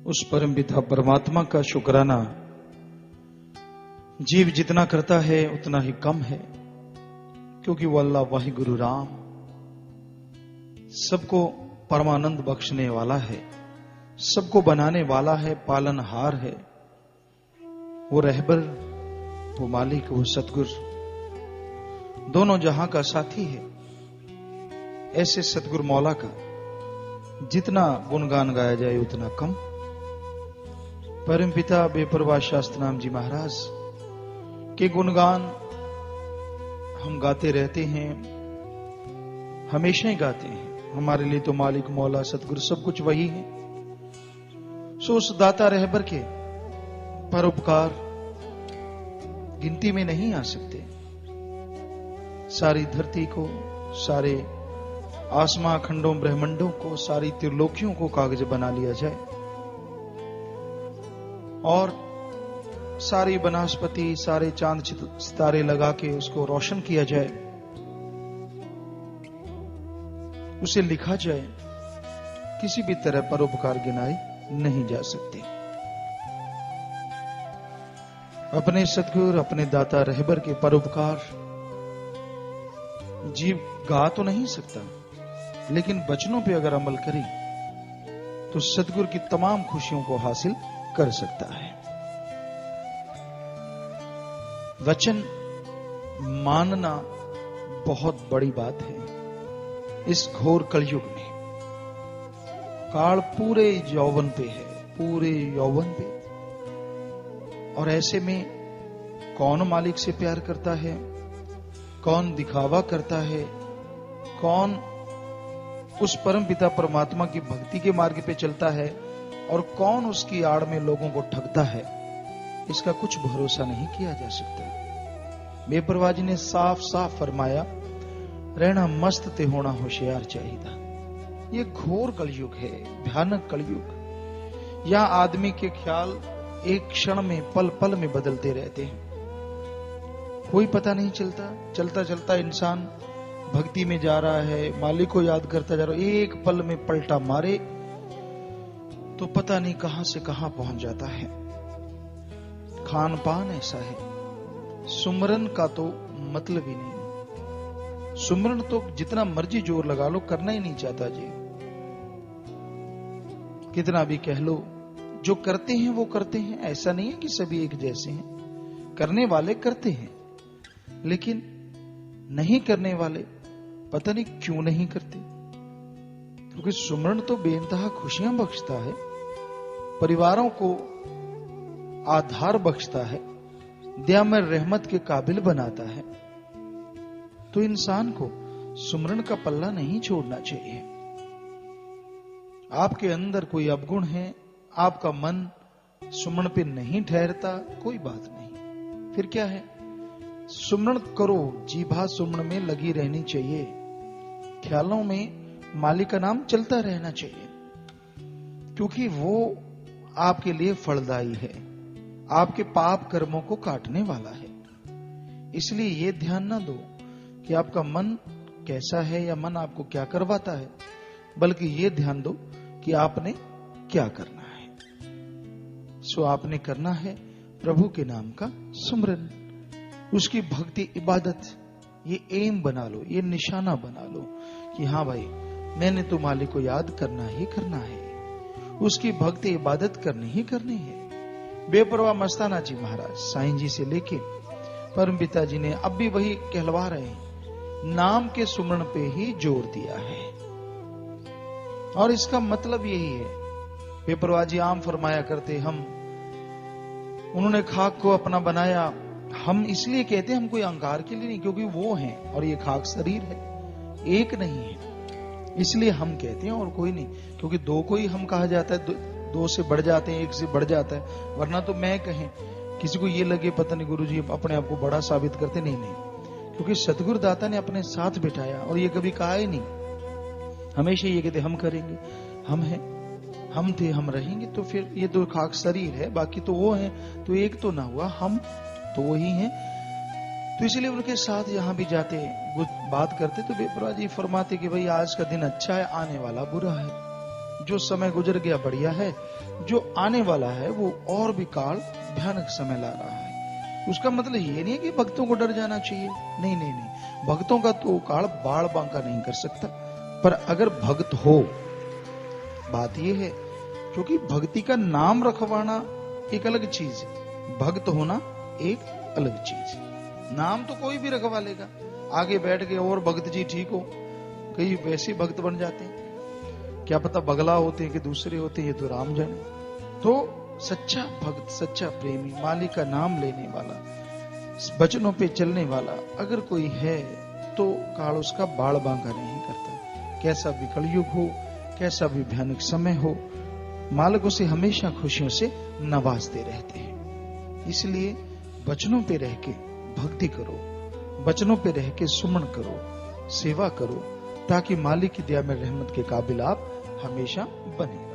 उस परम पिता परमात्मा का शुक्राना जीव जितना करता है उतना ही कम है, क्योंकि वो अल्लाह वाहि गुरु राम सबको परमानंद बख्शने वाला है, सबको बनाने वाला है, पालनहार है। वो रहबर, वो मालिक, वो सतगुर, दोनों जहां का साथी है। ऐसे सतगुर मौला का जितना गुणगान गाया जाए उतना कम। परम पिता बेपरवाह शास्त्रनाम जी महाराज के गुणगान हम गाते रहते हैं, हमेशा ही गाते हैं। हमारे लिए तो मालिक मौला सतगुर सब कुछ वही है। सो उस दाता रहबर के परोपकार गिनती में नहीं आ सकते। सारी धरती को, सारे आसमां खंडों ब्रह्मंडों को, सारी त्रिलोकियों को कागज बना लिया जाए और सारी वनस्पति, सारे चांद सितारे लगा के उसको रोशन किया जाए, उसे लिखा जाए, किसी भी तरह परोपकार गिनाए नहीं जा सकते। अपने सतगुर, अपने दाता रहबर के परोपकार जीव गा तो नहीं सकता, लेकिन वचनों पे अगर अमल करे तो सतगुर की तमाम खुशियों को हासिल कर सकता है। वचन मानना बहुत बड़ी बात है इस घोर कलयुग में। काल पूरे यौवन पे है, पूरे यौवन पे। और ऐसे में कौन मालिक से प्यार करता है, कौन दिखावा करता है, कौन उस परम पिता परमात्मा की भक्ति के मार्ग पे चलता है और कौन उसकी आड़ में लोगों को ठगता है, इसका कुछ भरोसा नहीं किया जा सकता। बेपरवाह जी ने साफ साफ फरमाया, रहना मस्त ते होना होशियार चाहिए। ये घोर कलयुग है, भयानक कलयुग। यहां आदमी के ख्याल एक क्षण में, पल पल में बदलते रहते हैं, कोई पता नहीं चलता। चलता चलता इंसान भक्ति में जा रहा है, मालिक को याद करता जा रहा है, एक पल में पलटा मारे तो पता नहीं कहां से कहां पहुंच जाता है। खान पान ऐसा है, सुमरन का तो मतलब ही नहीं। सुमरन तो जितना मर्जी जोर लगा लो, करना ही नहीं चाहता जी। कितना भी कह लो, जो करते हैं वो करते हैं। ऐसा नहीं है कि सभी एक जैसे हैं, करने वाले करते हैं, लेकिन नहीं करने वाले पता नहीं क्यों नहीं करते। क्योंकि सुमरन तो बेइंतहा खुशियां बख्शता है, परिवारों को आधार बख्शता है, दया में रहमत के काबिल बनाता है। तो इंसान को सुमरन का पल्ला नहीं छोड़ना चाहिए। आपके अंदर कोई अवगुण है, आपका मन सुमरन पे नहीं ठहरता, कोई बात नहीं, फिर क्या है, सुमरन करो। जीभा सुमरन में लगी रहनी चाहिए, ख्यालों में मालिक का नाम चलता रहना चाहिए, क्योंकि वो आपके लिए फलदायी है, आपके पाप कर्मों को काटने वाला है। इसलिए ये ध्यान ना दो कि आपका मन कैसा है या मन आपको क्या करवाता है, बल्कि ये ध्यान दो कि आपने क्या करना है। सो आपने करना है प्रभु के नाम का सुमरन, उसकी भक्ति इबादत। ये एम बना लो, ये निशाना बना लो कि हाँ भाई, मैंने तो मालिक को याद करना ही करना है, उसकी भक्ति इबादत करनी ही करनी है। बेपरवाह मस्ताना जी महाराज साईं जी से लेके परम पिता जी ने अब भी वही कहलवा रहे हैं, नाम के सुमरन पे ही जोर दिया है। और इसका मतलब यही है, बेपरवाह जी आम फरमाया करते, हम उन्होंने खाक को अपना बनाया। हम इसलिए कहते हैं, हम कोई अहंकार के लिए नहीं, क्योंकि वो हैं और ये खाक शरीर है, एक नहीं है, इसलिए हम कहते हैं, और कोई नहीं। क्योंकि दो को ही हम कहा जाता है, दो से बढ़ जाते हैं, एक से बढ़ जाता है। वरना तो मैं कहें, किसी को ये लगे पता नहीं गुरु जी अपने आप को बड़ा साबित करते, नहीं नहीं, क्योंकि सतगुरु दाता ने अपने साथ बिठाया और ये कभी कहा ही नहीं। हमेशा ये कहते हम करेंगे, हम हैं, हम थे, हम रहेंगे। तो फिर ये तो खाक शरीर है, बाकी तो वो है, तो एक तो ना हुआ, हम तो वही हैं। तो इसलिए उनके साथ यहां भी जाते बात करते तो बेपरवाह जी फरमाते कि भाई आज का दिन अच्छा है, आने वाला बुरा है। जो समय गुजर गया बढ़िया है, जो आने वाला है वो और भी काल भयानक समय ला रहा है। उसका मतलब ये नहीं है कि भक्तों को डर जाना चाहिए, नहीं नहीं नहीं, भक्तों का तो काल बाढ़ बांका नहीं कर सकता, पर अगर भक्त हो, बात ये है, क्योंकि भक्ति का नाम रखवाना एक अलग चीज है, भक्त होना एक अलग चीज है। नाम तो कोई भी रखवा लेगा, आगे बैठ के और भक्त जी ठीक हो, कई वैसे भक्त बन जाते हैं, क्या पता बगला होते हैं कि दूसरे होते हैं, ये तो राम जाने। तो सच्चा भक्त, सच्चा प्रेमी, मालिक का नाम लेने वाला, वचनों पे चलने वाला अगर कोई है तो काल उसका बाढ़ बांका नहीं करता। कैसा भी कलयुग हो, कैसा भी भयानक समय हो, मालिक उसे हमेशा खुशियों से नवाजते रहते हैं। इसलिए वचनों पे रह के भक्ति करो, वचनों पे रह के सुमन करो, सेवा करो, ताकि मालिक की दया में रहमत के काबिल आप हमेशा बने।